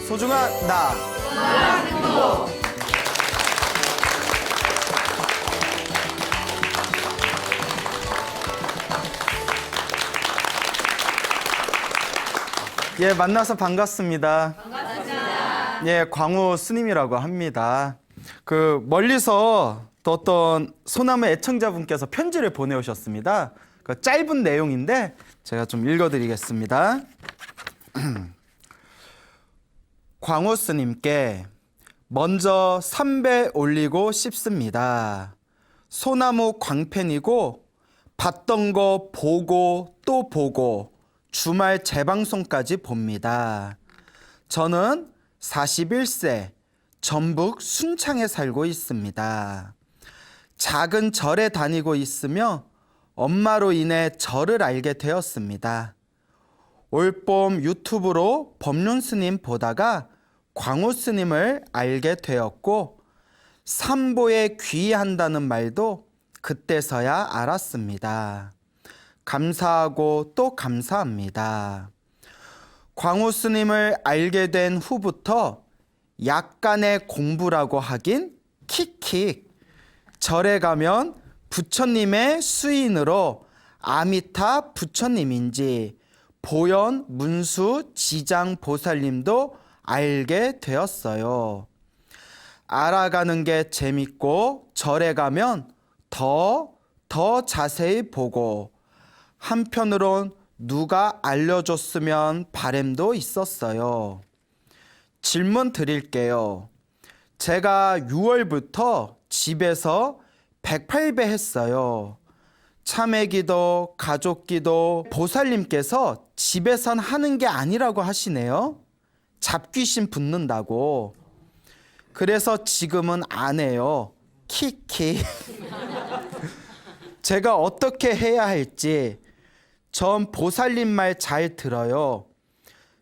소중한 나. 예, 만나서 반갑습니다. 반갑습니다. 예, 광우 스님이라고 합니다. 멀리서 또 어떤 소나무 애청자분께서 편지를 보내오셨습니다. 짧은 내용인데 제가 좀 읽어드리겠습니다. 광우 스님께 먼저 삼배 올리고 싶습니다. 소나무 광팬이고 봤던 거 보고 또 보고 주말 재방송까지 봅니다. 저는 41세 전북 순창에 살고 있습니다. 작은 절에 다니고 있으며 엄마로 인해 절을 알게 되었습니다. 올봄 유튜브로 법륜 스님 보다가 광우 스님을 알게 되었고 삼보에 귀의한다는 말도 그때서야 알았습니다. 감사하고 또 감사합니다. 광우 스님을 알게 된 후부터 약간의 공부라고 하긴 킥킥. 절에 가면 부처님의 수인으로 아미타 부처님인지 보현 문수 지장 보살님도 알게 되었어요. 알아가는 게 재밌고 절에 가면 더 자세히 보고 한편으론 누가 알려줬으면 바람도 있었어요. 질문 드릴게요. 제가 6월부터 집에서 108배 했어요. 참회기도, 가족기도 보살님께서 집에선 하는 게 아니라고 하시네요. 잡귀신 붙는다고. 그래서 지금은 안 해요. 키키. 제가 어떻게 해야 할지 전 보살님 말 잘 들어요.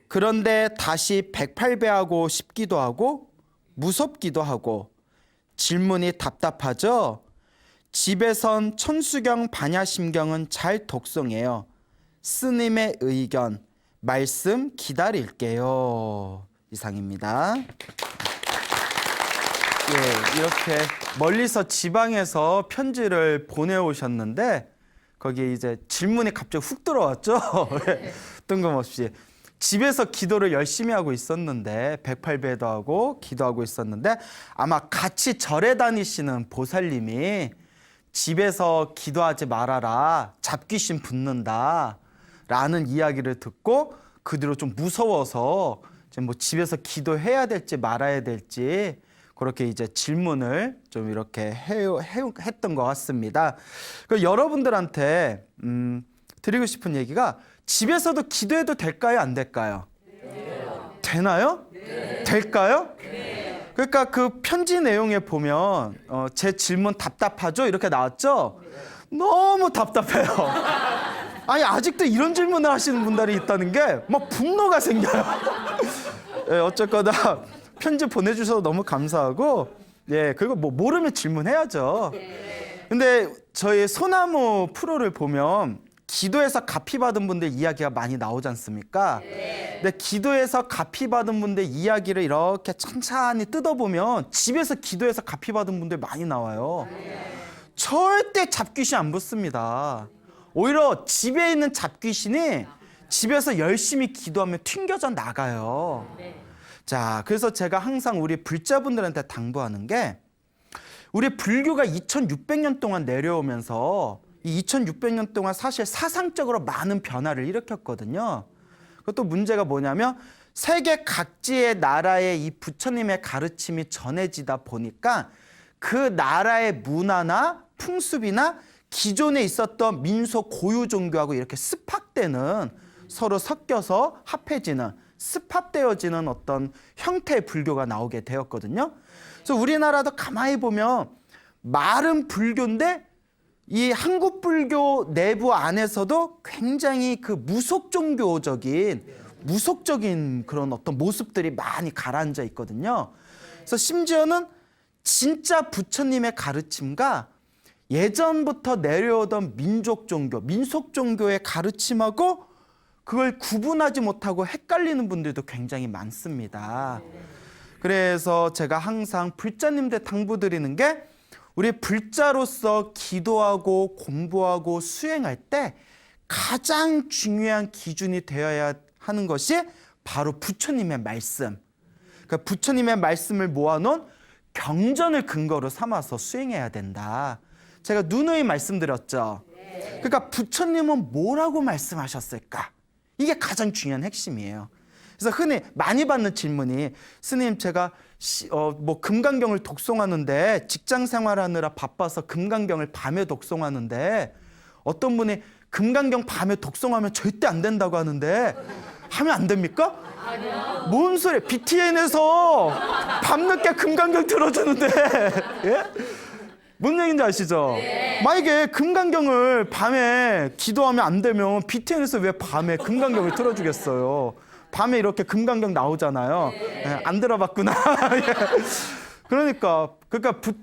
그런데 다시 108배 하고 싶기도 하고 무섭기도 하고 질문이 답답하죠? 집에선 천수경 반야심경은 잘 독송해요. 스님의 의견, 말씀 기다릴게요. 이상입니다. 예, 이렇게 멀리서 지방에서 편지를 보내오셨는데 거기에 이제 질문이 갑자기 훅 들어왔죠. 뜬금없이. 집에서 기도를 열심히 하고 있었는데 108배도 하고 기도하고 있었는데 아마 같이 절에 다니시는 보살님이 집에서 기도하지 말아라. 잡귀신 붙는다. 라는 이야기를 듣고 그 뒤로 좀 무서워서 이제 뭐 집에서 기도해야 될지 말아야 될지 그렇게 이제 질문을 좀 이렇게 했던 것 같습니다. 여러분들한테 드리고 싶은 얘기가 집에서도 기도해도 될까요? 안 될까요? 네. 되나요? 네. 될까요? 네. 그러니까 그 편지 내용에 보면 제 질문 답답하죠? 이렇게 나왔죠? 네. 너무 답답해요. 아니 아직도 이런 질문을 하시는 분들이 있다는 게 막 분노가 생겨요. 네, 어쨌거나 편지 보내주셔서 너무 감사하고 예 그리고 뭐 모르면 질문해야죠. 네. 근데 저희 소나무 프로를 보면 기도해서 갚이 받은 분들 이야기가 많이 나오지 않습니까? 네. 근데 기도해서 갚이 받은 분들 이야기를 이렇게 천천히 뜯어보면 집에서 기도해서 갚이 받은 분들 많이 나와요. 네. 절대 잡귀신 안 붙습니다. 오히려 집에 있는 잡귀신이 집에서 열심히 기도하면 튕겨져 나가요. 네. 자, 그래서 제가 항상 우리 불자분들한테 당부하는 게 우리 불교가 2600년 동안 내려오면서 이 2600년 동안 사실 사상적으로 많은 변화를 일으켰거든요. 그것도 문제가 뭐냐면 세계 각지의 나라의 이 부처님의 가르침이 전해지다 보니까 그 나라의 문화나 풍습이나 기존에 있었던 민속 고유 종교하고 이렇게 습합되는 서로 섞여서 합해지는 습합되어지는 어떤 형태의 불교가 나오게 되었거든요. 그래서 우리나라도 가만히 보면 말은 불교인데 이 한국 불교 내부 안에서도 굉장히 그 무속종교적인 그런 어떤 모습들이 많이 가라앉아 있거든요. 그래서 심지어는 진짜 부처님의 가르침과 예전부터 내려오던 민속 종교, 민속 종교의 가르침하고 그걸 구분하지 못하고 헷갈리는 분들도 굉장히 많습니다. 그래서 제가 항상 불자님들 당부드리는 게 우리 불자로서 기도하고 공부하고 수행할 때 가장 중요한 기준이 되어야 하는 것이 바로 부처님의 말씀. 그러니까 부처님의 말씀을 모아놓은 경전을 근거로 삼아서 수행해야 된다. 제가 누누이 말씀드렸죠. 그러니까 부처님은 뭐라고 말씀하셨을까? 이게 가장 중요한 핵심이에요. 그래서 흔히 많이 받는 질문이 스님 제가 금강경을 독송하는데 직장 생활하느라 바빠서 금강경을 밤에 독송하는데 어떤 분이 금강경 밤에 독송하면 절대 안 된다고 하는데 하면 안 됩니까? 아니요. 뭔 소리? BTN에서 밤늦게 금강경 틀어주는데 예? 뭔 얘기인지 아시죠? 네. 만약에 금강경을 밤에 기도하면 안 되면 BTN에서 왜 밤에 금강경을 틀어주겠어요? 밤에 이렇게 금강경 나오잖아요. 네. 예, 안 들어봤구나. 그러니까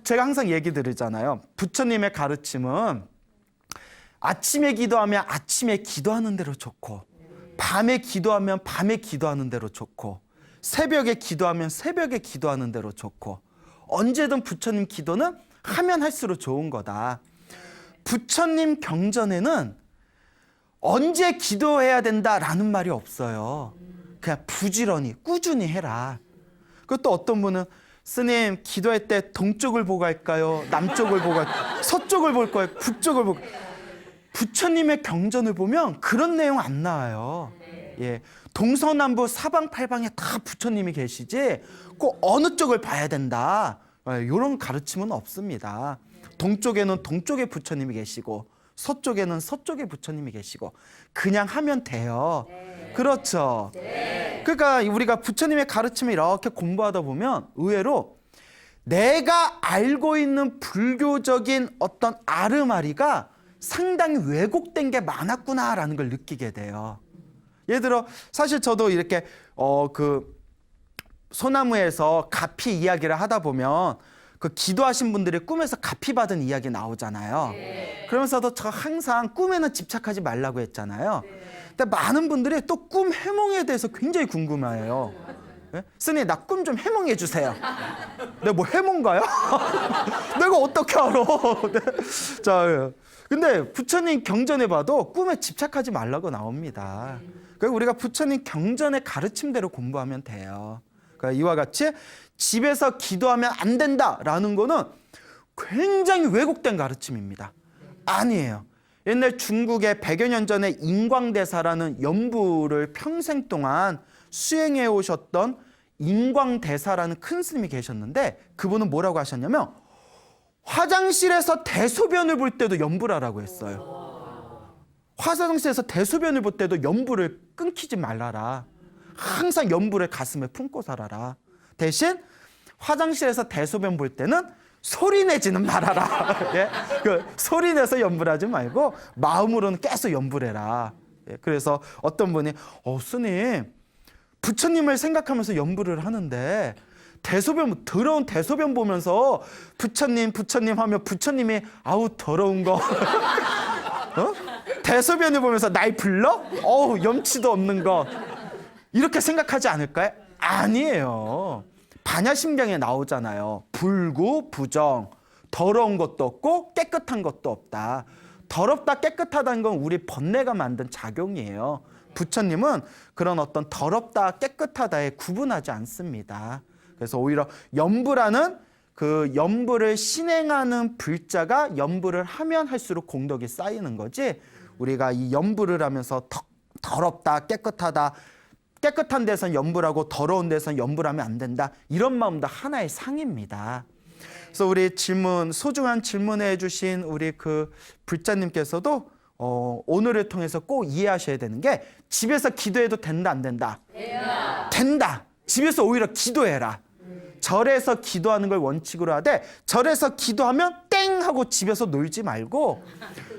제가 항상 얘기 드리잖아요. 부처님의 가르침은 아침에 기도하면 아침에 기도하는 대로 좋고 밤에 기도하면 밤에 기도하는 대로 좋고 새벽에 기도하면 새벽에 기도하는 대로 좋고 언제든 부처님 기도는 하면 할수록 좋은 거다. 부처님 경전에는 언제 기도해야 된다라는 말이 없어요. 그냥 부지런히 꾸준히 해라. 그것도 어떤 분은 스님 기도할 때 동쪽을 보고 할까요? 남쪽을 보고 할까요? 서쪽을 볼 거예요? 북쪽을 보고 부처님의 경전을 보면 그런 내용 안 나와요. 예, 동서남북 사방팔방에 다 부처님이 계시지 꼭 어느 쪽을 봐야 된다. 이런 가르침은 없습니다. 동쪽에는 동쪽에 부처님이 계시고 서쪽에는 서쪽에 부처님이 계시고 그냥 하면 돼요. 네. 그렇죠. 네. 그러니까 우리가 부처님의 가르침을 이렇게 공부하다 보면 의외로 내가 알고 있는 불교적인 어떤 아르마리가 상당히 왜곡된 게 많았구나라는 걸 느끼게 돼요. 예를 들어 사실 저도 이렇게 소나무에서 가피 이야기를 하다 보면 그 기도하신 분들이 꿈에서 가피 받은 이야기 나오잖아요. 네. 그러면서도 저 항상 꿈에는 집착하지 말라고 했잖아요. 네. 근데 많은 분들이 또 꿈 해몽에 대해서 굉장히 궁금해해요. 네? 스님 나 꿈 좀 해몽해 주세요. 내가 뭐 해몽가요? 내가 어떻게 알아? 네. 자, 근데 부처님 경전에 봐도 꿈에 집착하지 말라고 나옵니다. 그러니까 우리가 부처님 경전의 가르침대로 공부하면 돼요. 그러니까 이와 같이 집에서 기도하면 안 된다라는 거는 굉장히 왜곡된 가르침입니다. 아니에요. 옛날 중국에 100여 년 전에 인광대사라는 연부를 평생 동안 수행해 오셨던 인광대사라는 큰 스님이 계셨는데 그분은 뭐라고 하셨냐면 화장실에서 대소변을 볼 때도 연부라라고 했어요. 화장실에서 대소변을 볼 때도 연부를 끊기지 말라라. 항상 연부를 가슴에 품고 살아라. 대신 화장실에서 대소변 볼 때는 소리 내지는 말아라. 예? 소리 내서 연부를 하지 말고 마음으로는 계속 연부를 해라. 예? 그래서 어떤 분이 스님 부처님을 생각하면서 연부를 하는데 더러운 대소변 보면서 부처님 하면 부처님이 아우 더러운 거 대소변을 보면서 날 불러? 염치도 없는 거 이렇게 생각하지 않을까요? 아니에요. 반야심경에 나오잖아요. 불구, 부정, 더러운 것도 없고 깨끗한 것도 없다. 더럽다, 깨끗하다는 건 우리 번뇌가 만든 작용이에요. 부처님은 그런 어떤 더럽다, 깨끗하다에 구분하지 않습니다. 그래서 오히려 연부라는 그 연부를 신행하는 불자가 연부를 하면 할수록 공덕이 쌓이는 거지 우리가 이 연부를 하면서 더럽다, 깨끗하다 깨끗한 데선 연부라고 더러운 데선 연부를 하면 안 된다. 이런 마음도 하나의 상입니다. 그래서 우리 소중한 질문해 주신 우리 그 불자님께서도 오늘을 통해서 꼭 이해하셔야 되는 게 집에서 기도해도 된다 안 된다? 된다. 집에서 오히려 기도해라. 절에서 기도하는 걸 원칙으로 하되 절에서 기도하면 땡 하고 집에서 놀지 말고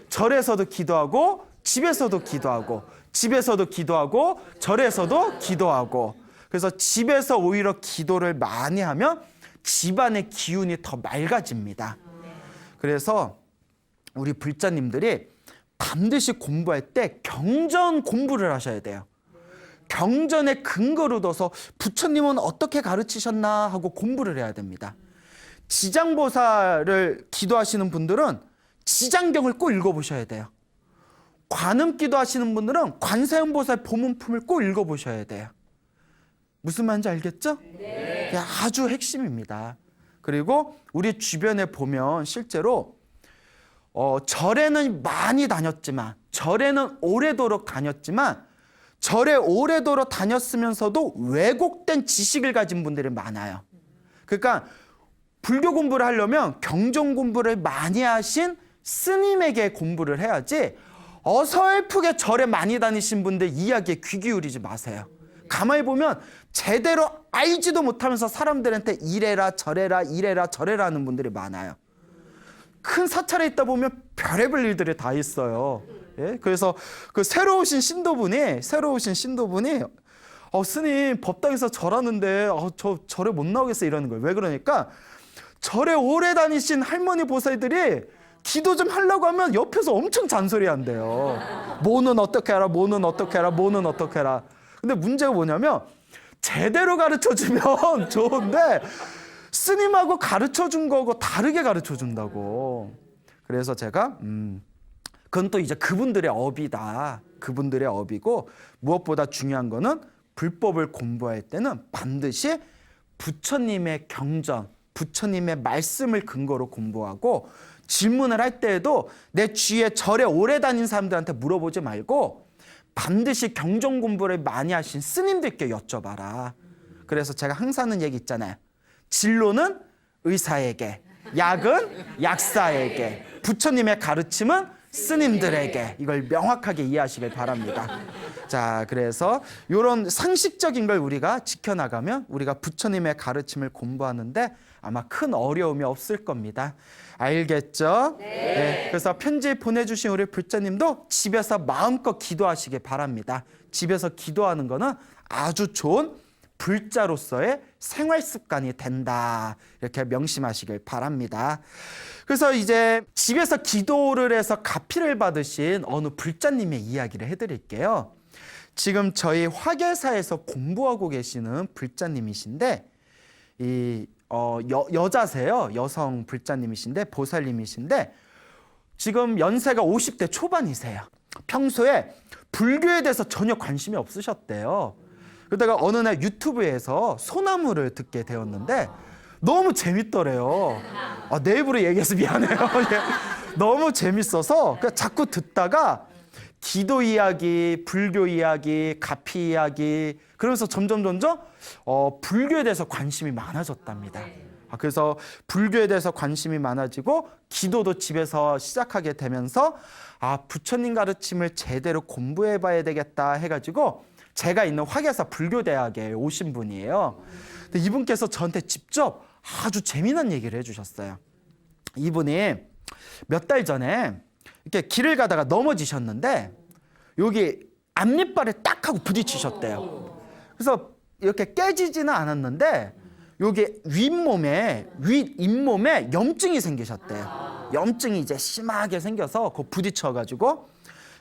절에서도 기도하고 집에서도 기도하고 집에서도 기도하고 절에서도 기도하고 그래서 집에서 오히려 기도를 많이 하면 집안의 기운이 더 맑아집니다. 그래서 우리 불자님들이 반드시 공부할 때 경전 공부를 하셔야 돼요. 경전의 근거를 둬서 부처님은 어떻게 가르치셨나 하고 공부를 해야 됩니다. 지장보살을 기도하시는 분들은 지장경을 꼭 읽어보셔야 돼요. 관음기도 하시는 분들은 관세음보살 보문품을 꼭 읽어보셔야 돼요. 무슨 말인지 알겠죠? 네. 아주 핵심입니다. 그리고 우리 주변에 보면 실제로 절에는 많이 다녔지만, 절에는 오래도록 다녔지만, 절에 오래도록 다녔으면서도 왜곡된 지식을 가진 분들이 많아요. 그러니까 불교 공부를 하려면 경전 공부를 많이 하신 스님에게 공부를 해야지, 어설프게 절에 많이 다니신 분들 이야기에 귀 기울이지 마세요. 가만히 보면 제대로 알지도 못하면서 사람들한테 이래라 저래라 이래라 저래라 하는 분들이 많아요. 큰 사찰에 있다 보면 별의별 일들이 다 있어요. 예? 그래서 그 새로 오신 신도분이 스님 법당에서 절하는데 저 절에 못 나오겠어 이러는 거예요. 왜 그러니까 절에 오래 다니신 할머니 보살들이 기도 좀 하려고 하면 옆에서 엄청 잔소리한대요. 뭐는 어떻게 해라, 뭐는 어떻게 해라, 뭐는 어떻게 해라. 근데 문제가 뭐냐면 제대로 가르쳐주면 좋은데 스님하고 가르쳐준 거하고 다르게 가르쳐준다고. 그래서 제가 그건 또 이제 그분들의 업이다. 그분들의 업이고, 무엇보다 중요한 거는 불법을 공부할 때는 반드시 부처님의 경전, 부처님의 말씀을 근거로 공부하고, 질문을 할 때에도 내 주위에 절에 오래 다닌 사람들한테 물어보지 말고 반드시 경전 공부를 많이 하신 스님들께 여쭤봐라. 그래서 제가 항상 하는 얘기 있잖아요. 진로는 의사에게, 약은 약사에게, 부처님의 가르침은 스님들에게. 이걸 명확하게 이해하시길 바랍니다. 자, 그래서 이런 상식적인 걸 우리가 지켜나가면 우리가 부처님의 가르침을 공부하는데 아마 큰 어려움이 없을 겁니다. 알겠죠? 네. 그래서 편지 보내주신 우리 불자님도 집에서 마음껏 기도하시길 바랍니다. 집에서 기도하는 거는 아주 좋은 불자로서의 생활 습관이 된다. 이렇게 명심하시길 바랍니다. 그래서 이제 집에서 기도를 해서 가피를 받으신 어느 불자님의 이야기를 해드릴게요. 지금 저희 화계사에서 공부하고 계시는 불자님이신데 여자세요. 여성 불자님이신데 보살님이신데 지금 연세가 50대 초반이세요. 평소에 불교에 대해서 전혀 관심이 없으셨대요. 그러다가 어느 날 유튜브에서 소나무를 듣게 되었는데 너무 재밌더래요. 내 입으로 얘기해서 미안해요. 너무 재밌어서 자꾸 듣다가 기도 이야기, 불교 이야기, 가피 이야기, 그러면서 점점 불교에 대해서 관심이 많아졌답니다. 그래서 불교에 대해서 관심이 많아지고 기도도 집에서 시작하게 되면서 부처님 가르침을 제대로 공부해 봐야 되겠다 해가지고 제가 있는 화계사 불교대학에 오신 분이에요. 근데 이분께서 저한테 직접 아주 재미난 얘기를 해주셨어요. 이분이 몇 달 전에 이렇게 길을 가다가 넘어지셨는데 여기 앞니발에 딱 하고 부딪히셨대요. 그래서 이렇게 깨지지는 않았는데 여기 윗잇몸에 염증이 생기셨대요. 염증이 이제 심하게 생겨서 그 부딪혀가지고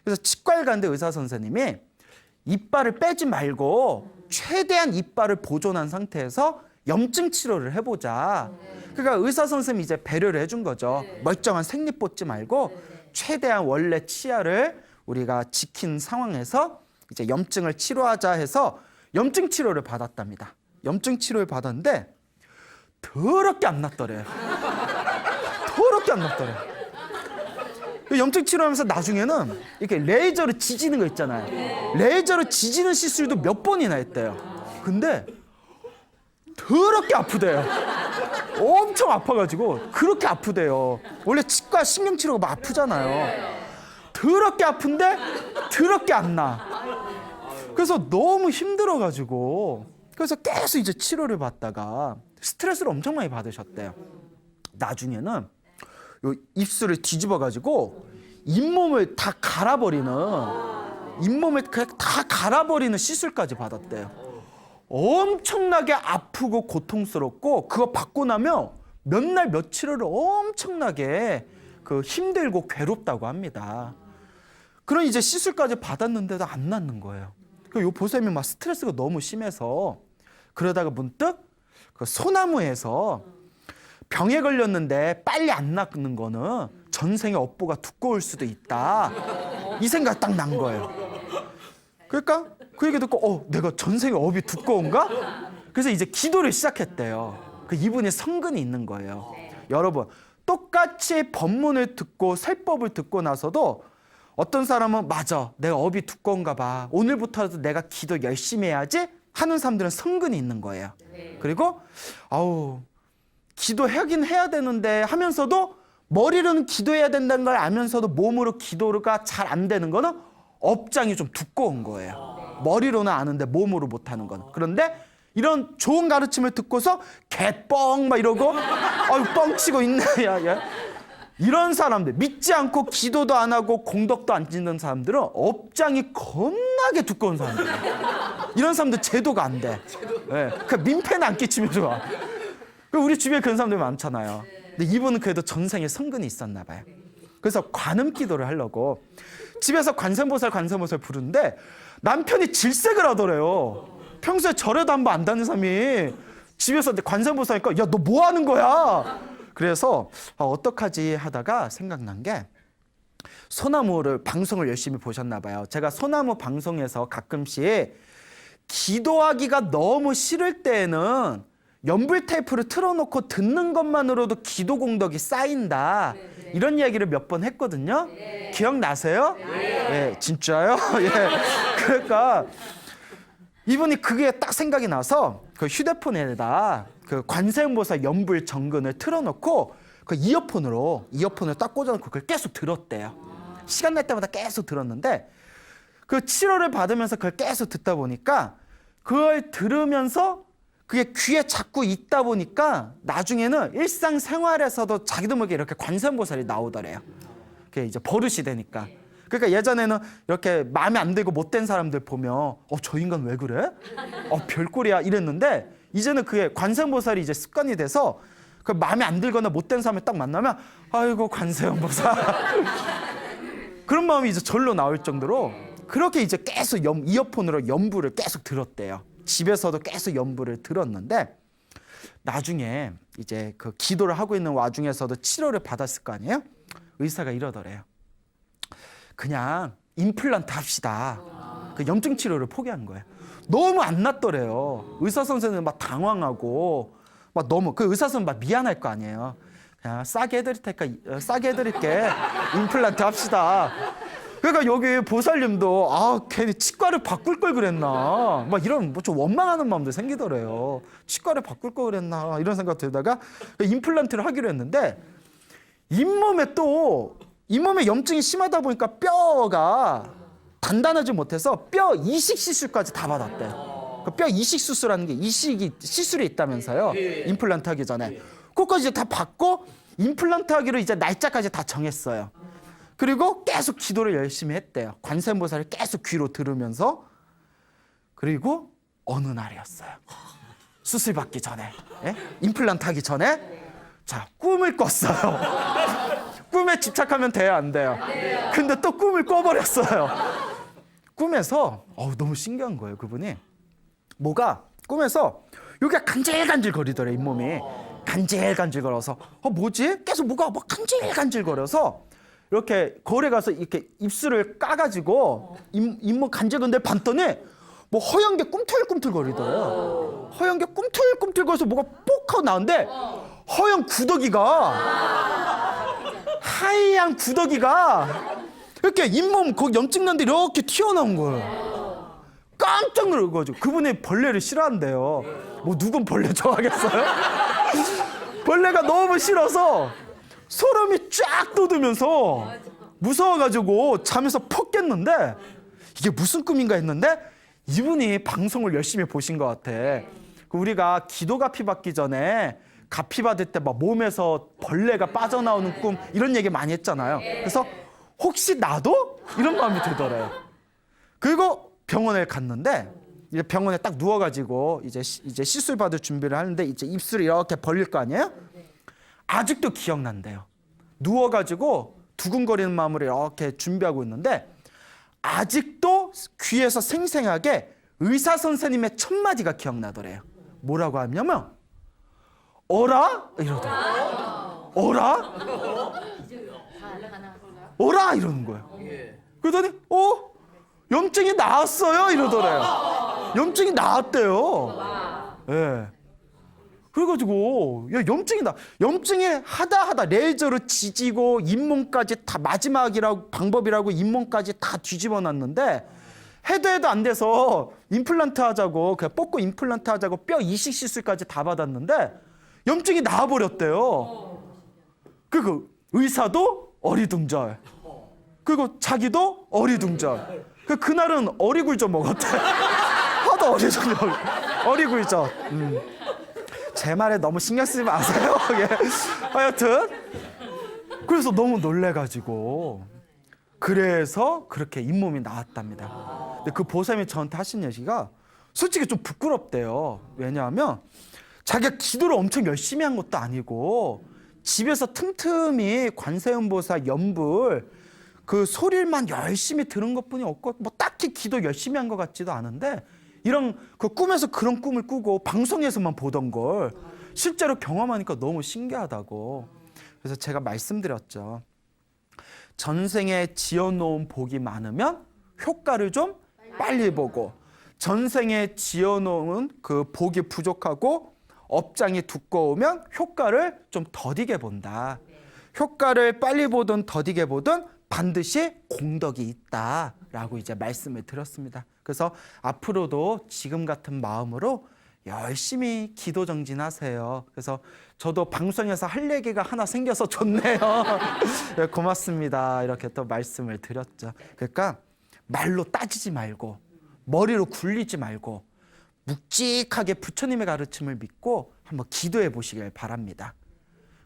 그래서 치과를 갔는데 의사 선생님이 이빨을 빼지 말고 최대한 이빨을 보존한 상태에서 염증 치료를 해보자. 그러니까 의사 선생님이 이제 배려를 해준 거죠. 멀쩡한 생립 뽑지 말고 최대한 원래 치아를 우리가 지킨 상황에서 이제 염증을 치료하자 해서 염증 치료를 받았답니다. 염증 치료를 받았는데 더럽게 안 났더래요. 더럽게 안 났더래요. 염증 치료하면서 나중에는 이렇게 레이저로 지지는 거 있잖아요. 레이저로 지지는 시술도 몇 번이나 했대요. 근데 더럽게 아프대요. 엄청 아파가지고 그렇게 아프대요. 원래 치과 신경치료가 막 아프잖아요. 더럽게 아픈데 더럽게 안 나. 그래서 너무 힘들어가지고 그래서 계속 이제 치료를 받다가 스트레스를 엄청 많이 받으셨대요. 나중에는 요 입술을 뒤집어가지고 잇몸을 다 갈아버리는 시술까지 받았대요. 엄청나게 아프고 고통스럽고 그거 받고 나면 몇 날 며칠을 엄청나게 힘들고 괴롭다고 합니다. 그런 이제 시술까지 받았는데도 안 낫는 거예요. 요 보쌤이 막 스트레스가 너무 심해서 그러다가 문득 그 소나무에서 병에 걸렸는데 빨리 안 낫는 거는 전생의 업보가 두꺼울 수도 있다. 이 생각 딱 난 거예요. 그러니까 그 얘기 듣고 내가 전생의 업이 두꺼운가? 그래서 이제 기도를 시작했대요. 그 이분이 성근이 있는 거예요. 여러분 똑같이 법문을 듣고 설법을 듣고 나서도 어떤 사람은 맞아 내가 업이 두꺼운가 봐. 오늘부터라도 내가 기도 열심히 해야지 하는 사람들은 성근이 있는 거예요. 그리고 기도하긴 해야 되는데 하면서도 머리로는 기도해야 된다는 걸 알면서도 몸으로 기도가 잘 안 되는 거는 업장이 좀 두꺼운 거예요. 머리로는 아는데 몸으로 못하는 거는. 그런데 이런 좋은 가르침을 듣고서 개뻥 막 이러고 뻥치고 있네. 야. 이런 사람들 믿지 않고 기도도 안 하고 공덕도 안 짓는 사람들은 업장이 겁나게 두꺼운 사람들이에요. 이런 사람들 제도가 안 돼. 그 민폐는 안 끼치면 좋아. 우리 주변에 그런 사람들 많잖아요. 근데 이분은 그래도 전생에 성근이 있었나 봐요. 그래서 관음 기도를 하려고 집에서 관세음보살 부르는데 남편이 질색을 하더래요. 평소에 절에도 한 번 안 다니는 사람이 집에서 관세음보살이니까 야 너 뭐 하는 거야? 그래서 어떡하지 하다가 생각난 게 소나무를 방송을 열심히 보셨나 봐요. 제가 소나무 방송에서 가끔씩 기도하기가 너무 싫을 때에는 연불 테이프를 틀어놓고 듣는 것만으로도 기도 공덕이 쌓인다. 이런 이야기를 몇 번 했거든요. 기억나세요? 진짜요? 그러니까 이분이 그게 딱 생각이 나서 그 휴대폰에다 그 관세음보살 연불 정근을 틀어놓고 그 이어폰을 딱 꽂아놓고 그걸 계속 들었대요. 시간 날 때마다 계속 들었는데 그 치료를 받으면서 그걸 계속 듣다 보니까 그걸 들으면서 그게 귀에 자꾸 있다 보니까 나중에는 일상생활에서도 자기도 모르게 이렇게 관세음보살이 나오더래요. 그게 이제 버릇이 되니까. 그러니까 예전에는 이렇게 마음에 안 들고 못된 사람들 보면 저 인간 왜 그래? 별꼴이야 이랬는데 이제는 그게 관세음보살이 이제 습관이 돼서 그 마음에 안 들거나 못된 사람을 딱 만나면 아이고 관세음보살 그런 마음이 이제 절로 나올 정도로 그렇게 이제 계속 이어폰으로 연불을 계속 들었대요. 집에서도 계속 연불을 들었는데 나중에 이제 그 기도를 하고 있는 와중에서도 치료를 받았을 거 아니에요? 의사가 이러더래요. 그냥 임플란트 합시다. 그 염증 치료를 포기한 거예요. 너무 안 낫더래요. 의사 선생님은 막 당황하고 막 너무 그 의사 선생님 막 미안할 거 아니에요. 그냥 싸게 해드릴 테니까 싸게 해드릴게. 임플란트 합시다. 그러니까 여기 보살님도 괜히 치과를 바꿀 걸 그랬나 막 이런 뭐 좀 원망하는 마음도 생기더래요. 치과를 바꿀 걸 그랬나 이런 생각 들다가 임플란트를 하기로 했는데 잇몸에 염증이 심하다 보니까 뼈가 단단하지 못해서 뼈 이식 시술까지 다 받았대요. 그 뼈 이식 수술하는 게 시술이 있다면서요. 임플란트 하기 전에 그것까지 이제 다 받고 임플란트 하기로 이제 날짜까지 다 정했어요. 그리고 계속 기도를 열심히 했대요. 관세음보살을 계속 귀로 들으면서. 그리고 어느 날이었어요. 수술 받기 전에, 임플란트 하기 전에 자 꿈을 꿨어요. 꿈에 집착하면 돼요, 안 돼요? 근데 또 꿈을 꿔버렸어요. 꿈에서 너무 신기한 거예요, 그분이. 꿈에서 여기가 간질간질 거리더래, 잇몸이. 간질간질 걸어서 뭐지? 계속 뭐가 막 간질간질 거려서 이렇게 거울에 가서 이렇게 입술을 까가지고 잇몸 간질건데 봤더니 뭐 허연 게 꿈틀꿈틀 거리더래요. 허연 게 꿈틀꿈틀 거려서 뭐가 뽁 하고 나오는데 허연 구더기가 하얀 구더기가 이렇게 잇몸 거기 염증 난데 이렇게 튀어나온 거예요. 깜짝 놀라가지고 그분이 벌레를 싫어한대요. 뭐 누군 벌레 좋아하겠어요? 벌레가 너무 싫어서 소름이 쫙 돋으면서 무서워가지고 잠에서 퍽 깼는데 이게 무슨 꿈인가 했는데 이분이 방송을 열심히 보신 것 같아. 우리가 기도 가피 받기 전에 가피 받을 때 막 몸에서 벌레가 빠져나오는 꿈 이런 얘기 많이 했잖아요. 그래서 혹시 나도? 이런 마음이 들더래요. 그리고 병원에 갔는데 이제 병원에 딱 누워가지고 이제 시술 받을 준비를 하는데 이제 입술을 이렇게 벌릴 거 아니에요? 아직도 기억난대요. 누워가지고 두근거리는 마음으로 이렇게 준비하고 있는데 아직도 귀에서 생생하게 의사 선생님의 첫 마디가 기억나더래요. 뭐라고 하냐면 어라? 이러더라고요. 어라? 어라? 이러는 거예요. 그러더니 염증이 나았어요? 이러더래요. 염증이 나았대요. 예. 그래가지고 염증이 하다 레이저로 지지고 잇몸까지 다 마지막이라고 방법이라고 잇몸까지 다 뒤집어 놨는데 해도 안 돼서 임플란트 하자고 그냥 뽑고 임플란트 하자고 뼈 이식 시술까지 다 받았는데 염증이 나아버렸대요. 그리고 의사도 어리둥절. 그리고 자기도 어리둥절. 그날은 어리굴젓 먹었대. 하도 어리굴젓. 제 말에 너무 신경 쓰지 마세요. 예. 하여튼 그래서 너무 놀래가지고 그래서 그렇게 잇몸이 나왔답니다. 근데 그 보살님이 저한테 하신 얘기가 솔직히 좀 부끄럽대요. 왜냐하면 자기가 기도를 엄청 열심히 한 것도 아니고 집에서 틈틈이 관세음보살 연불 그 소리만 열심히 들은 것뿐이 없고 뭐 딱히 기도 열심히 한 것 같지도 않은데 이런 그 꿈에서 그런 꿈을 꾸고 방송에서만 보던 걸 실제로 경험하니까 너무 신기하다고. 그래서 제가 말씀드렸죠. 전생에 지어놓은 복이 많으면 효과를 좀 빨리 보고 전생에 지어놓은 그 복이 부족하고 업장이 두꺼우면 효과를 좀 더디게 본다. 효과를 빨리 보든 더디게 보든 반드시 공덕이 있다라고 이제 말씀을 드렸습니다. 그래서 앞으로도 지금 같은 마음으로 열심히 기도 정진하세요. 그래서 저도 방송에서 할 얘기가 하나 생겨서 좋네요. 네, 고맙습니다. 이렇게 또 말씀을 드렸죠. 그러니까 말로 따지지 말고 머리로 굴리지 말고 묵직하게 부처님의 가르침을 믿고 한번 기도해 보시길 바랍니다.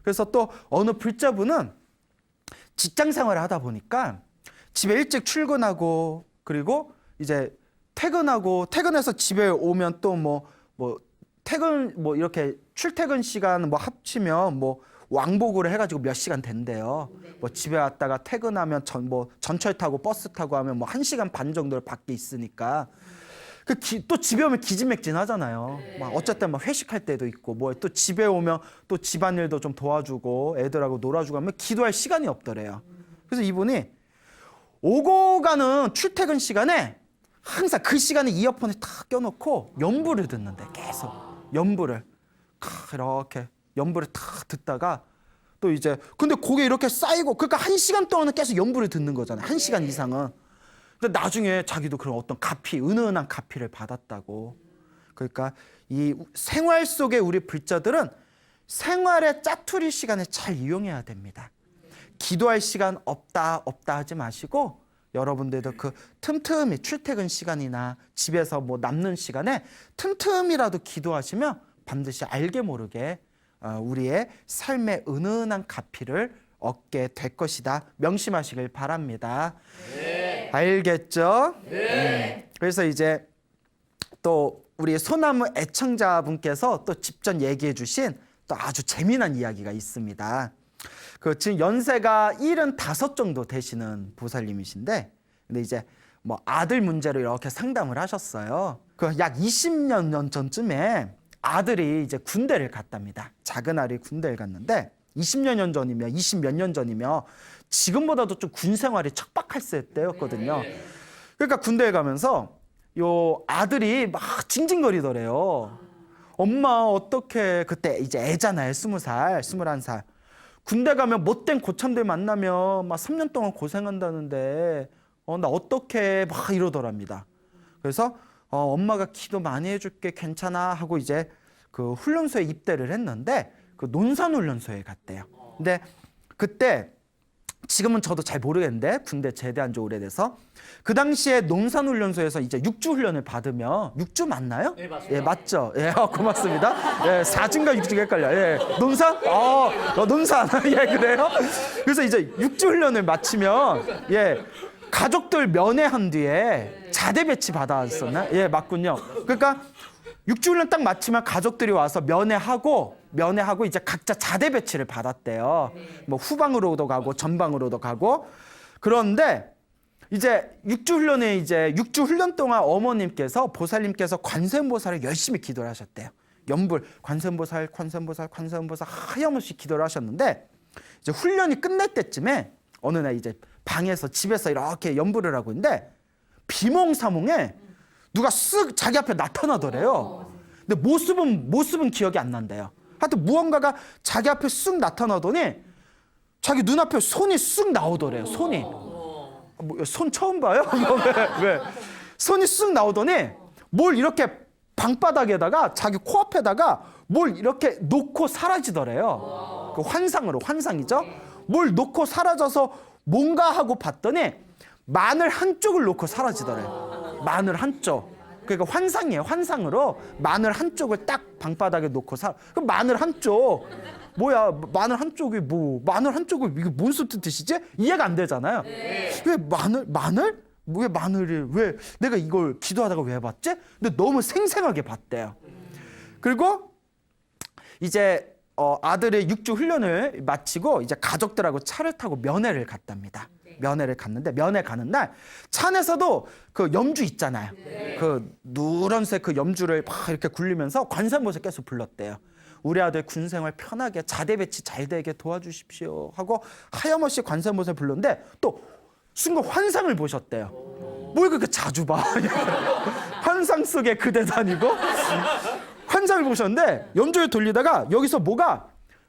그래서 또 어느 불자분은 직장 생활을 하다 보니까 집에 일찍 출근하고 그리고 이제 퇴근해서 집에 오면 또 퇴근 이렇게 출퇴근 시간 합치면 왕복으로 해가지고 몇 시간 된대요. 집에 왔다가 퇴근하면 전철 타고 버스 타고 하면 1시간 반 정도를 밖에 있으니까 또 집에 오면 기진맥진하잖아요. 어쨌든 회식할 때도 있고 또 집에 오면 또 집안일도 좀 도와주고 애들하고 놀아주고 하면 기도할 시간이 없더래요. 그래서 이분이 오고 가는 출퇴근 시간에 항상 그 시간에 이어폰을 탁 껴놓고 연불을 듣는데 계속 연불을 이렇게 연불을 탁 듣다가 또 이제 근데 그게 이렇게 쌓이고 그러니까 1시간 동안은 계속 연불을 듣는 거잖아요. 1시간 이상은. 근데 나중에 자기도 그런 어떤 은은한 가피를 받았다고. 그러니까 이 생활 속에 우리 불자들은 생활의 짜투리 시간을 잘 이용해야 됩니다. 기도할 시간 없다 하지 마시고 여러분들도 그 틈틈이 출퇴근 시간이나 집에서 남는 시간에 틈틈이라도 기도하시면 반드시 알게 모르게 우리의 삶의 은은한 가피를 얻게 될 것이다. 명심하시길 바랍니다. 네. 알겠죠? 네. 그래서 이제 또 우리 소나무 애청자분께서 또 직접 얘기해 주신 또 아주 재미난 이야기가 있습니다. 지금 연세가 75 정도 되시는 보살님이신데 근데 이제 아들 문제로 이렇게 상담을 하셨어요. 약 20년 전쯤에 아들이 이제 군대를 갔답니다. 작은 아들이 군대를 갔는데 20몇 년 전이면 지금보다도 좀 군 생활이 척박할 때였거든요. 그러니까 군대에 가면서 요 아들이 막 징징거리더래요. 엄마 어떡해. 그때 이제 애잖아요. 20살, 21살. 군대 가면 못된 고참들 만나면 막 3년 동안 고생한다는데 나 어떡해 막 이러더랍니다. 그래서 엄마가 기도 많이 해줄게 괜찮아 하고 이제 그 훈련소에 입대를 했는데 그 논산훈련소에 갔대요. 근데 그때 지금은 저도 잘 모르겠는데 군대 제대한 지 오래돼서 그 당시에 논산훈련소에서 이제 6주 훈련을 받으면 6주 맞나요? 네, 맞습니다. 예, 맞죠. 예, 고맙습니다. 예, 4주인가 6주가 헷갈려요. 예, 논산? 논산. 예, 그래요? 그래서 이제 6주 훈련을 마치면 예, 가족들 면회한 뒤에 자대 배치 받았었나? 예, 맞군요. 그러니까 6주 훈련 딱 마치면 가족들이 와서 면회하고 이제 각자 자대 배치를 받았대요. 후방으로도 가고 전방으로도 가고. 그런데 이제 6주 훈련에 이제 6주 훈련 동안 어머님께서 보살님께서 관세음보살을 열심히 기도를 하셨대요. 연불 관세음보살 하염없이 기도를 하셨는데 이제 훈련이 끝날 때쯤에 어느 날 이제 방에서 집에서 이렇게 연불을 하고 있는데 비몽사몽에 누가 쓱 자기 앞에 나타나더래요. 근데 모습은 기억이 안 난대요. 하여튼 무언가가 자기 앞에 쓱 나타나더니 자기 눈앞에 손이 쓱 나오더래요. 손이. 손 처음 봐요? 왜? 손이 쓱 나오더니 뭘 이렇게 방바닥에다가 자기 코앞에다가 뭘 이렇게 놓고 사라지더래요. 그 환상이죠. 뭘 놓고 사라져서 뭔가 하고 봤더니 마늘 한쪽을 놓고 사라지더래요. 마늘 한쪽. 그러니까 환상이에요. 환상으로 마늘 한쪽을 딱 방바닥에 놓고 그럼 마늘 한쪽 뭐야? 마늘 한쪽이 뭐? 마늘 한쪽을 이게 뭔 뜻이지? 이해가 안 되잖아요. 왜 마늘? 왜 마늘을 왜 내가 이걸 기도하다가 왜 봤지? 근데 너무 생생하게 봤대요. 그리고 이제 아들의 6주 훈련을 마치고 이제 가족들하고 차를 타고 면회를 갔답니다. 면회를 갔는데 면회 가는 날 차 안에서도 그 염주 있잖아요. 그 누런색 그 염주를 막 이렇게 굴리면서 관세음보살 계속 불렀대요. 우리 아들 군 생활 편하게 자대 배치 잘 되게 도와주십시오 하고 하염없이 관세음보살 불렀는데 또 순간 환상을 보셨대요. 뭘 그렇게 자주 봐? 환상 속에 그대도 아니고 환상을 보셨는데 염주를 돌리다가 여기서 뭐가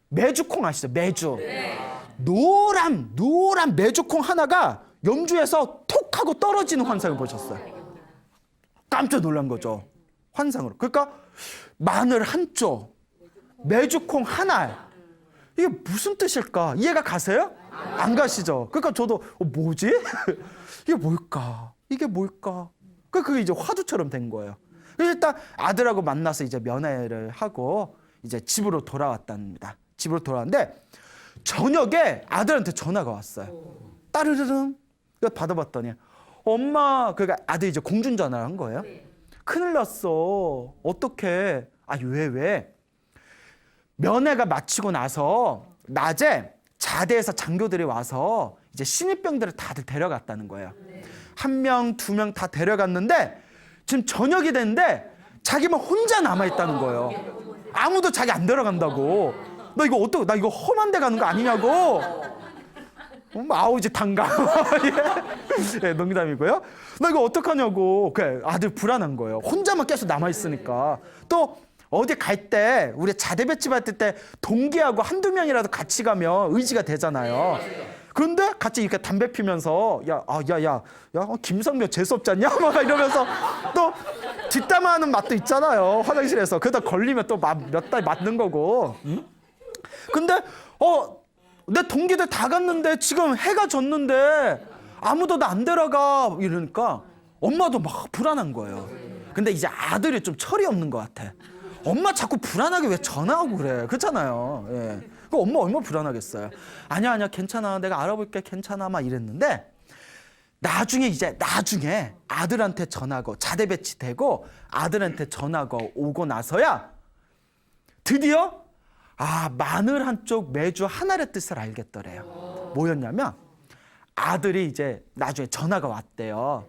메주콩 아시죠? 메주. 노란 메주콩 하나가 염주에서 톡 하고 떨어지는 환상을 보셨어요. 깜짝 놀란 거죠. 환상으로. 그러니까 마늘 한쪽, 메주콩 하나. 이게 무슨 뜻일까? 이해가 가세요? 안 가시죠? 그러니까 저도 뭐지? 이게 뭘까? 이게 뭘까? 그게 이제 화두처럼 된 거예요. 일단 아들하고 만나서 이제 면회를 하고 이제 집으로 돌아왔답니다. 집으로 돌아왔는데 저녁에 아들한테 전화가 왔어요. 따르르릉. 받아봤더니 엄마, 그러니까 아들이 이제 공중전화를 한 거예요. 큰일 났어. 어떡해? 왜? 면회가 마치고 나서 낮에 자대에서 장교들이 와서 이제 신입병들을 다들 데려갔다는 거예요. 1명, 2명 다 데려갔는데 지금 저녁이 됐는데 자기만 혼자 남아있다는 거예요. 아무도 자기 안 데려간다고. 나 이거 험한 데 가는 거 아니냐고. 아우 이제 단감. 예, 농담이고요. 나 이거 어떡하냐고. 그래, 아들 불안한 거예요. 혼자만 계속 남아있으니까. 또 어디 갈 때 우리 자대 배치 받을 때 동기하고 한두 명이라도 같이 가면 의지가 되잖아요. 그런데 같이 이렇게 담배 피면서 야 김성묘 재수없지 않냐? 막 이러면서 또 뒷담화하는 맛도 있잖아요. 화장실에서. 그러다 걸리면 또 몇 달 맞는 거고. 근데 내 동기들 다 갔는데 지금 해가 졌는데 아무도 나 안 데려가 이러니까 엄마도 막 불안한 거예요. 근데 이제 아들이 좀 철이 없는 것 같아. 엄마 자꾸 불안하게 왜 전화하고 그래? 그렇잖아요. 예. 그 엄마 얼마나 불안하겠어요. 아니야 괜찮아 내가 알아볼게 괜찮아 막 이랬는데 나중에 아들한테 전화고 자대 배치되고 아들한테 전화가 오고 나서야 드디어 마늘 한쪽 메주 하나의 뜻을 알겠더래요. 뭐였냐면 아들이 이제 나중에 전화가 왔대요.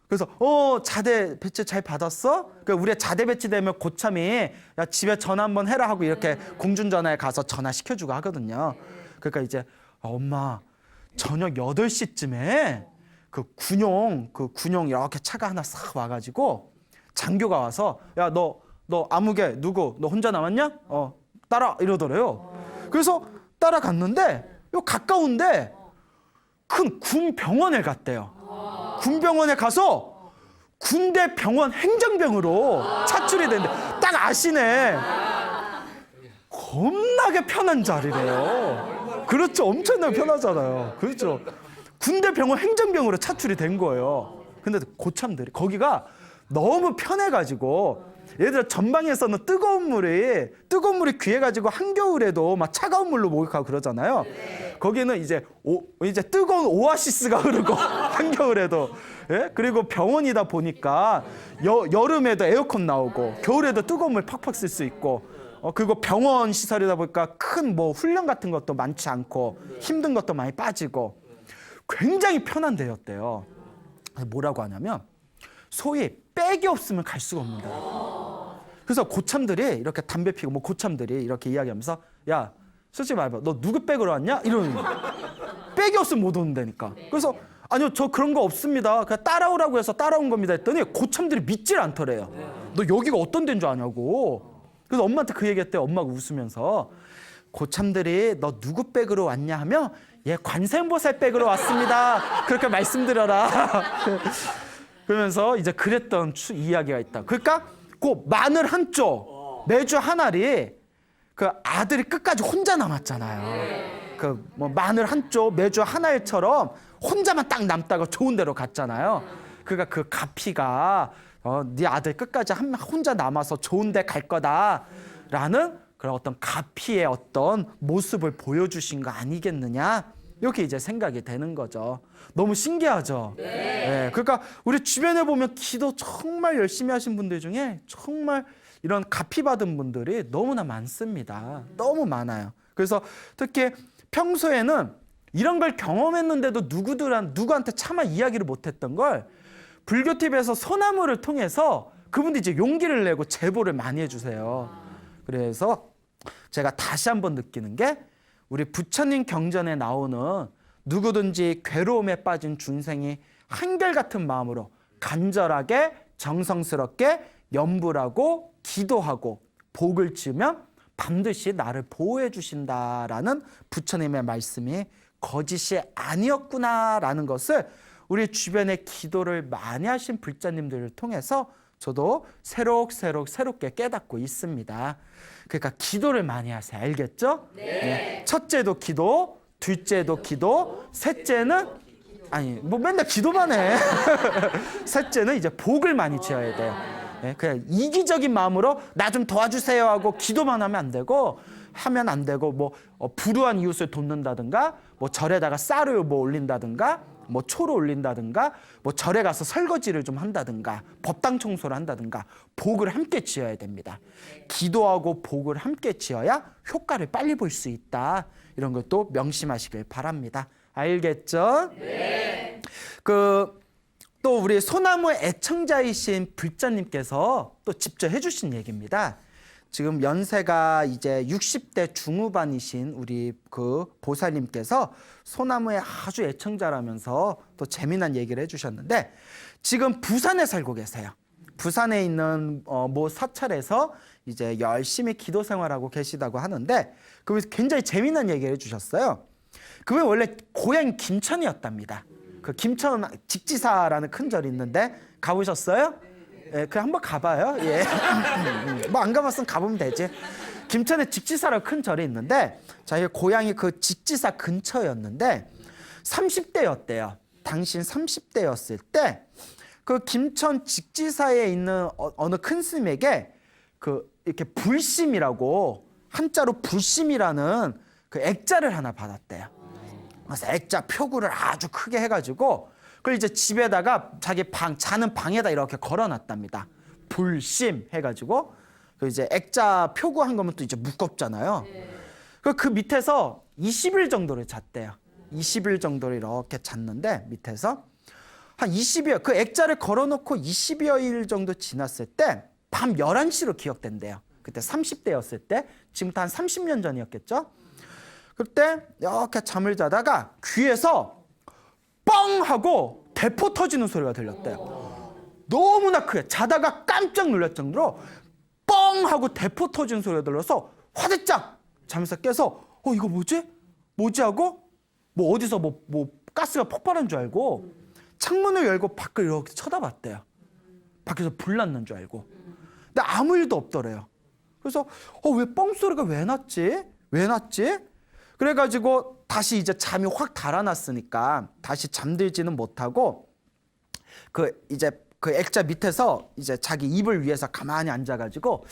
그래서 자대 배치 잘 받았어? 그러니까 우리 자대 배치되면 고참이 야 집에 전화 한번 해라 하고 이렇게 공중전화에 가서 전화 시켜주고 하거든요. 그러니까 이제 엄마 저녁 8시쯤에 그 군용 이렇게 차가 하나 싹 와가지고 장교가 와서 야 너 아무개 누구 너 혼자 남았냐? 따라 이러더래요. 그래서 따라갔는데 요 가까운데 큰 군 병원에 갔대요. 군병원에 가서 군대 병원 행정병으로 차출이 됐는데 딱 아시네. 겁나게 편한 자리래요. 그렇죠. 엄청나게 편하잖아요. 그렇죠. 군대 병원 행정병으로 차출이 된 거예요. 근데 고참들이 거기가 너무 편해가지고 예를 들어 전방에서는 뜨거운 물이 귀해가지고 한겨울에도 막 차가운 물로 목욕하고 그러잖아요. 거기는 이제 뜨거운 오아시스가 흐르고 한겨울에도. 예? 그리고 병원이다 보니까 여름에도 에어컨 나오고 겨울에도 뜨거운 물 팍팍 쓸 수 있고 그리고 병원 시설이다 보니까 큰 뭐 훈련 같은 것도 많지 않고 힘든 것도 많이 빠지고 굉장히 편한 데였대요. 뭐라고 하냐면 소위 백이 없으면 갈 수가 없는 데요. 그래서 고참들이 이렇게 담배 피고 뭐 고참들이 이렇게 이야기하면서 야 솔직히 말해봐 너 누구 백으로 왔냐? 이러는 백이 없으면 못 오는다니까. 그래서 아니요 저 그런 거 없습니다. 그냥 따라오라고 해서 따라온 겁니다 했더니 고참들이 믿질 않더래요. 너 여기가 어떤 데인 줄 아냐고. 그래서 엄마한테 그 얘기했대. 엄마가 웃으면서 고참들이 너 누구 백으로 왔냐 하면 얘 관세음보살 백으로 왔습니다. 그렇게 말씀드려라. 그러면서 이제 그랬던 이야기가 있다. 그러니까 그 마늘 한 쪽 매주 한 알이 그 아들이 끝까지 혼자 남았잖아요. 그 뭐 마늘 한 쪽 매주 한 알처럼 혼자만 딱 남다가 좋은 데로 갔잖아요. 그러니까 그 가피가 네 아들 끝까지 혼자 남아서 좋은 데 갈 거다라는 그런 어떤 가피의 어떤 모습을 보여주신 거 아니겠느냐? 이렇게 이제 생각이 되는 거죠. 너무 신기하죠? 네. 그러니까 우리 주변에 보면 기도 정말 열심히 하신 분들 중에 정말 이런 가피 받은 분들이 너무나 많습니다. 너무 많아요. 그래서 특히 평소에는 이런 걸 경험했는데도 누구한테 차마 이야기를 못했던 걸 불교 TV에서 소나무를 통해서 그분들이 이제 용기를 내고 제보를 많이 해주세요. 그래서 제가 다시 한번 느끼는 게 우리 부처님 경전에 나오는 누구든지 괴로움에 빠진 중생이 한결같은 마음으로 간절하게 정성스럽게 염불하고 기도하고 복을 지으면 반드시 나를 보호해 주신다라는 부처님의 말씀이 거짓이 아니었구나라는 것을 우리 주변에 기도를 많이 하신 불자님들을 통해서 저도 새롭게 깨닫고 있습니다. 그러니까 기도를 많이 하세요. 알겠죠? 네. 첫째도 기도, 둘째도 기도, 셋째는 아니 뭐 맨날 기도만 해. 셋째는 이제 복을 많이 지어야 돼요. 네, 그냥 이기적인 마음으로 나 좀 도와주세요 하고 기도만 하면 안 되고 뭐 불우한 이웃을 돕는다든가 뭐 절에다가 쌀을 뭐 올린다든가 뭐 초를 올린다든가 뭐 절에 가서 설거지를 좀 한다든가 법당 청소를 한다든가 복을 함께 지어야 됩니다. 기도하고 복을 함께 지어야 효과를 빨리 볼 수 있다. 이런 것도 명심하시길 바랍니다. 알겠죠? 네. 또 우리 소나무 애청자이신 불자님께서 또 직접 해주신 얘기입니다. 지금 연세가 이제 60대 중후반이신 우리 그 보살님께서 소나무의 아주 애청자라면서 또 재미난 얘기를 해주셨는데 지금 부산에 살고 계세요. 부산에 있는 모 사찰에서 이제 열심히 기도 생활하고 계시다고 하는데 그래서 굉장히 재미난 얘기를 해주셨어요. 그게 원래 고향 김천이었답니다. 그 김천 직지사라는 큰 절이 있는데 가보셨어요? 예, 그 한번 가봐요. 예. 뭐 안 가봤으면 가보면 되지. 김천에 직지사라고 큰 절이 있는데 자기 고향이 그 직지사 근처였는데 30대였대요. 당신 30대였을 때 그 김천 직지사에 있는 어느 큰 스님에게 그 이렇게 불심이라고 한자로 불심이라는 그 액자를 하나 받았대요. 그래서 액자 표구를 아주 크게 해가지고 그걸 이제 집에다가 자기 자는 방에다 이렇게 걸어놨답니다. 불심 해가지고 그 이제 액자 표구 한 거면 또 이제 무겁잖아요. 그 밑에서 20일 정도를 잤대요. 20일 정도를 이렇게 잤는데 밑에서 한 20여 그 액자를 걸어놓고 20여일 정도 지났을 때 밤 11시로 기억된대요. 그때 30대였을 때 지금부터 한 30년 전이었겠죠. 그때 이렇게 잠을 자다가 귀에서 뻥 하고 대포 터지는 소리가 들렸대요. 너무나 크게 자다가 깜짝 놀랄 정도로 뻥 하고 대포 터지는 소리가 들려서 화들짝 잠에서 깨서 이거 뭐지 하고 뭐 어디서 뭐 가스가 폭발한 줄 알고 창문을 열고 밖을 이렇게 쳐다봤대요. 밖에서 불 났는 줄 알고. 근데 아무 일도 없더래요. 그래서 왜 뻥 소리가 왜 났지? 그래가지고 다시 이제 잠이 확 달아났으니까 다시 잠들지는 못하고 이제 그 액자 밑에서 이제 자기 입을 위해서 가만히 앉아가지고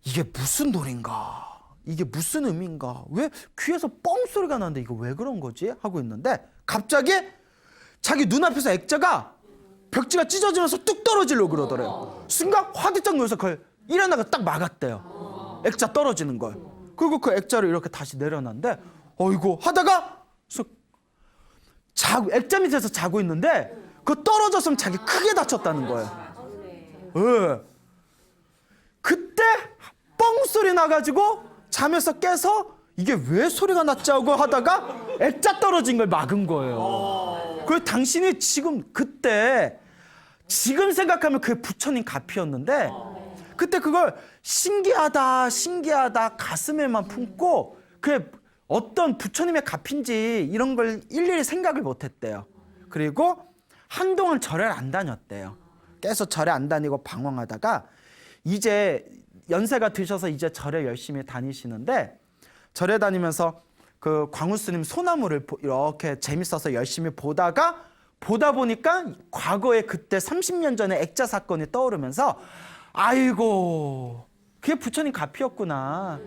이게 무슨 노래인가? 이게 무슨 의미인가? 왜 귀에서 뻥 소리가 나는데 이거 왜 그런 거지? 하고 있는데 갑자기 자기 눈앞에서 액자가 벽지가 찢어지면서 뚝 떨어지려고 그러더래요. 순간 화들짝 놀라서 그걸 일어나가 딱 막았대요. 액자 떨어지는 걸. 그리고 그 액자를 이렇게 다시 내려놨는데 어이구 하다가 액자 밑에서 자고 있는데 그 떨어졌으면 자기 크게 다쳤다는 거예요. 예. 그때 뻥 소리 나가지고 잠에서 깨서 이게 왜 소리가 났지 하고 하다가 액자 떨어진 걸 막은 거예요. 그래서 당신이 지금 그때 지금 생각하면 그게 부처님 가피였는데 그때 그걸 신기하다 가슴에만 품고 그게 어떤 부처님의 가피인지 이런 걸 일일이 생각을 못했대요. 그리고 한동안 절을 안 다녔대요. 계속 절에 안 다니고 방황하다가 이제 연세가 드셔서 이제 절에 열심히 다니시는데 절에 다니면서 그 광우스님 소나무를 이렇게 재밌어서 열심히 보다 보니까 과거에 그때 30년 전에 액자 사건이 떠오르면서 아이고 그게 부처님 가피였구나.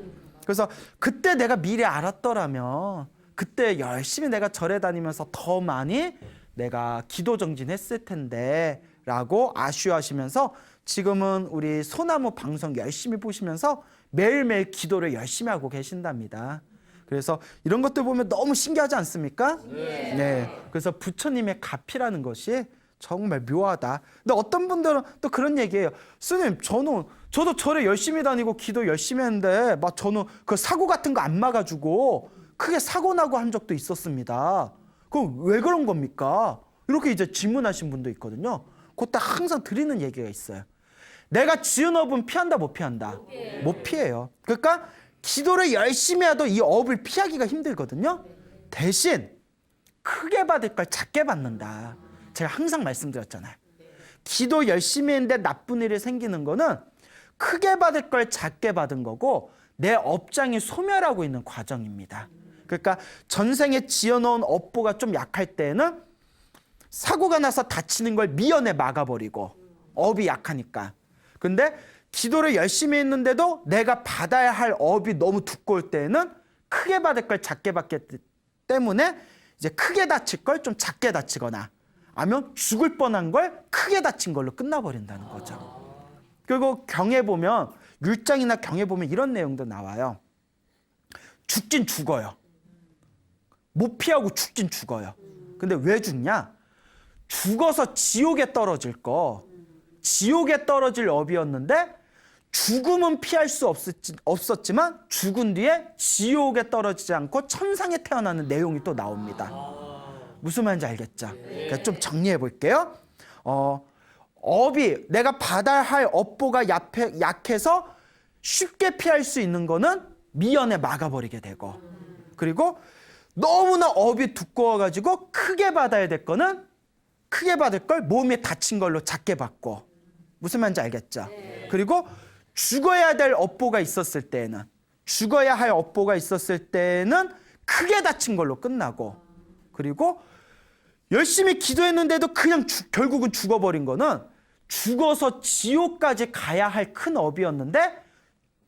그래서 그때 내가 미리 알았더라면 그때 열심히 내가 절에 다니면서 더 많이 내가 기도 정진했을 텐데 라고 아쉬워하시면서 지금은 우리 소나무 방송 열심히 보시면서 매일매일 기도를 열심히 하고 계신답니다. 그래서 이런 것들 보면 너무 신기하지 않습니까? 네. 그래서 부처님의 가피라는 것이 정말 묘하다. 근데 어떤 분들은 또 그런 얘기예요. 스님, 저도 절에 열심히 다니고 기도 열심히 했는데 막 저는 그 사고 같은 거 안 막아주고 크게 사고 나고 한 적도 있었습니다. 그럼 왜 그런 겁니까? 이렇게 이제 질문하신 분도 있거든요. 그때 항상 드리는 얘기가 있어요. 내가 지은 업은 피한다 못 피한다? 못 피해요. 그러니까 기도를 열심히 해도 이 업을 피하기가 힘들거든요. 대신 크게 받을 걸 작게 받는다. 제가 항상 말씀드렸잖아요. 기도 열심히 했는데 나쁜 일이 생기는 거는 크게 받을 걸 작게 받은 거고 내 업장이 소멸하고 있는 과정입니다. 그러니까 전생에 지어놓은 업보가 좀 약할 때는 사고가 나서 다치는 걸 미연에 막아버리고 업이 약하니까. 근데 기도를 열심히 했는데도 내가 받아야 할 업이 너무 두꺼울 때는 크게 받을 걸 작게 받기 때문에 이제 크게 다칠 걸 좀 작게 다치거나 아니면 죽을 뻔한 걸 크게 다친 걸로 끝나버린다는 거죠. 그리고 경에 보면 율장이나 경에 보면 이런 내용도 나와요. 죽긴 죽어요. 못 피하고 죽긴 죽어요. 근데 왜 죽냐? 죽어서 지옥에 떨어질 지옥에 떨어질 업이었는데 죽음은 피할 수 없었지만 죽은 뒤에 지옥에 떨어지지 않고 천상에 태어나는 내용이 또 나옵니다. 무슨 말인지 알겠죠? 그러니까 좀 정리해 볼게요. 업이 내가 받아야 할 업보가 약해서 쉽게 피할 수 있는 거는 미연에 막아버리게 되고 그리고 너무나 업이 두꺼워가지고 크게 받아야 될 거는 크게 받을 걸 몸에 다친 걸로 작게 받고 무슨 말인지 알겠죠? 그리고 죽어야 될 업보가 있었을 때는 크게 다친 걸로 끝나고 그리고 열심히 기도했는데도 그냥 결국은 죽어버린 거는 죽어서 지옥까지 가야 할 큰 업이었는데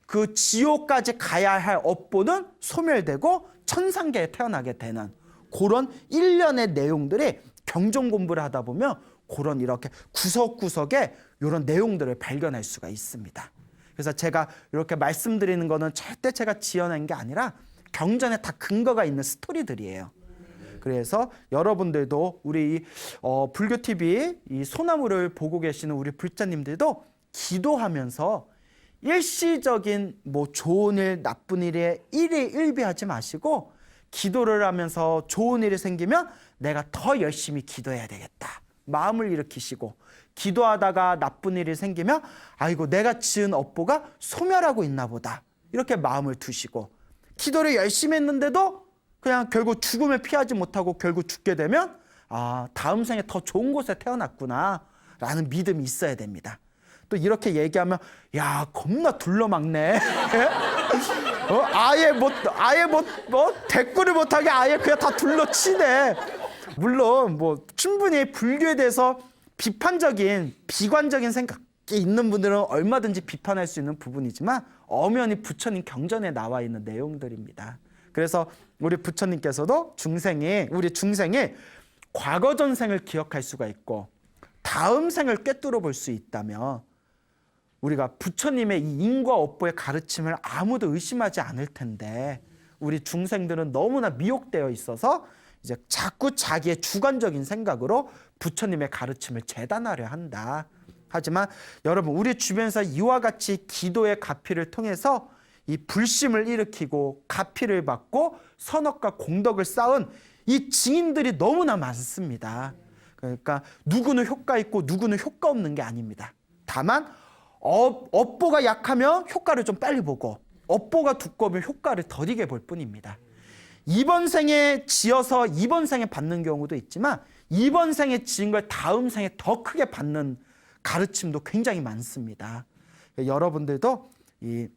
그 지옥까지 가야 할 업보는 소멸되고 천상계에 태어나게 되는 그런 일련의 내용들이 경전 공부를 하다 보면 그런 이렇게 구석구석에 이런 내용들을 발견할 수가 있습니다. 그래서 제가 이렇게 말씀드리는 거는 절대 제가 지어낸 게 아니라 경전에 다 근거가 있는 스토리들이에요. 그래서 여러분들도 우리 불교 TV 이 소나무를 보고 계시는 우리 불자님들도 기도하면서 일시적인 뭐 좋은 일, 나쁜 일에 일희일비하지 마시고 기도를 하면서 좋은 일이 생기면 내가 더 열심히 기도해야 되겠다. 마음을 일으키시고 기도하다가 나쁜 일이 생기면 아이고 내가 지은 업보가 소멸하고 있나 보다. 이렇게 마음을 두시고 기도를 열심히 했는데도 그냥 결국 죽음을 피하지 못하고 결국 죽게 되면 아 다음 생에 더 좋은 곳에 태어났구나 라는 믿음이 있어야 됩니다. 또 이렇게 얘기하면 야 겁나 둘러막네. 아예 대꾸를 못하게 아예 그냥 다 둘러치네. 물론 뭐 충분히 불교에 대해서 비판적인 비관적인 생각이 있는 분들은 얼마든지 비판할 수 있는 부분이지만 엄연히 부처님 경전에 나와 있는 내용들입니다. 그래서 우리 부처님께서도 우리 중생이 과거 전생을 기억할 수가 있고 다음 생을 꿰뚫어 볼 수 있다면 우리가 부처님의 이 인과 업보의 가르침을 아무도 의심하지 않을 텐데 우리 중생들은 너무나 미혹되어 있어서 이제 자꾸 자기의 주관적인 생각으로 부처님의 가르침을 재단하려 한다. 하지만 여러분, 우리 주변에서 이와 같이 기도의 가피를 통해서 이 불심을 일으키고 가피를 받고 선업과 공덕을 쌓은 이 증인들이 너무나 많습니다. 그러니까 누구는 효과 있고 누구는 효과 없는 게 아닙니다. 다만 업보가 약하면 효과를 좀 빨리 보고 업보가 두꺼우면 효과를 더디게 볼 뿐입니다. 이번 생에 지어서 이번 생에 받는 경우도 있지만 이번 생에 지은 걸 다음 생에 더 크게 받는 가르침도 굉장히 많습니다. 여러분들도 이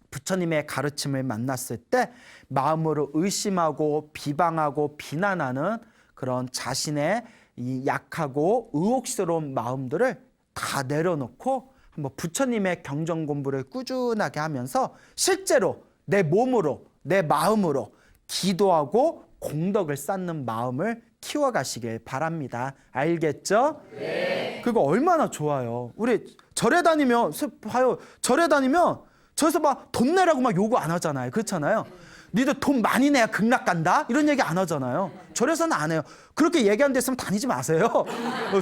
부처님의 가르침을 만났을 때 마음으로 의심하고 비방하고 비난하는 그런 자신의 이 약하고 의혹스러운 마음들을 다 내려놓고 한번 부처님의 경전 공부를 꾸준하게 하면서 실제로 내 몸으로 내 마음으로 기도하고 공덕을 쌓는 마음을 키워가시길 바랍니다. 알겠죠? 네. 그거 얼마나 좋아요. 우리 절에 다니면 봐요. 절에 다니면 저에서 막 돈 내라고 막 요구 안 하잖아요. 그렇잖아요. 니들 돈 많이 내야 극락 간다? 이런 얘기 안 하잖아요. 절에서는 안 해요. 그렇게 얘기하는 데 있으면 다니지 마세요.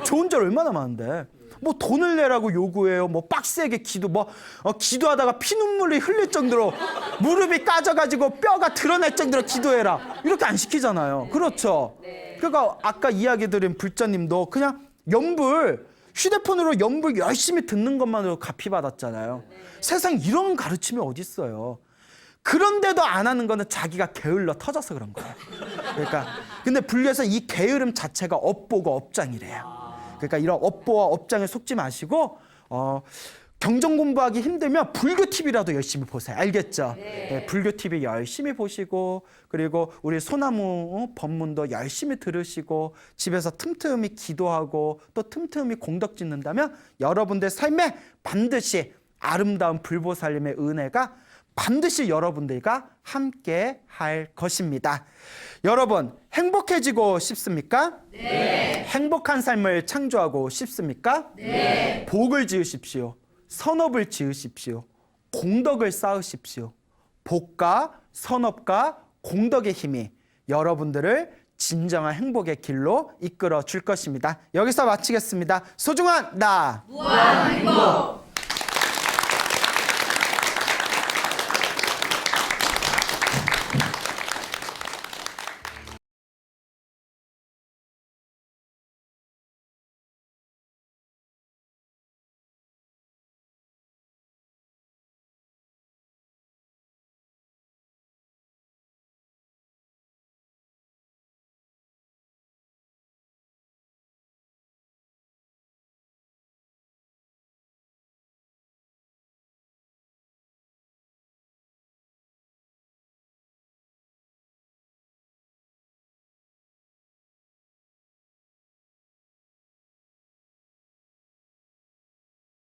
좋은 절 얼마나 많은데. 뭐 돈을 내라고 요구해요. 뭐 빡세게 기도하다가 피눈물이 흘릴 정도로 무릎이 까져가지고 뼈가 드러날 정도로 기도해라. 이렇게 안 시키잖아요. 그렇죠? 그러니까 아까 이야기 드린 불자님도 그냥 휴대폰으로 연불 열심히 듣는 것만으로 가피 받았잖아요. 세상에 이런 가르침이 어디 있어요. 그런데도 안 하는 거는 자기가 게을러 터져서 그런 거예요. 그러니까 근데 불교에서 이 게으름 자체가 업보고 업장이래요. 그러니까 이런 업보와 업장에 속지 마시고 경전 공부하기 힘들면 불교 TV라도 열심히 보세요. 알겠죠? 네, 불교 TV 열심히 보시고 그리고 우리 소나무 법문도 열심히 들으시고 집에서 틈틈이 기도하고 또 틈틈이 공덕 짓는다면 여러분들 삶에 반드시 아름다운 불보살님의 은혜가 반드시 여러분들과 함께 할 것입니다. 여러분, 행복해지고 싶습니까? 네. 행복한 삶을 창조하고 싶습니까? 네. 복을 지으십시오. 선업을 지으십시오. 공덕을 쌓으십시오. 복과 선업과 공덕의 힘이 여러분들을 진정한 행복의 길로 이끌어 줄 것입니다. 여기서 마치겠습니다. 소중한 나 무한 행복.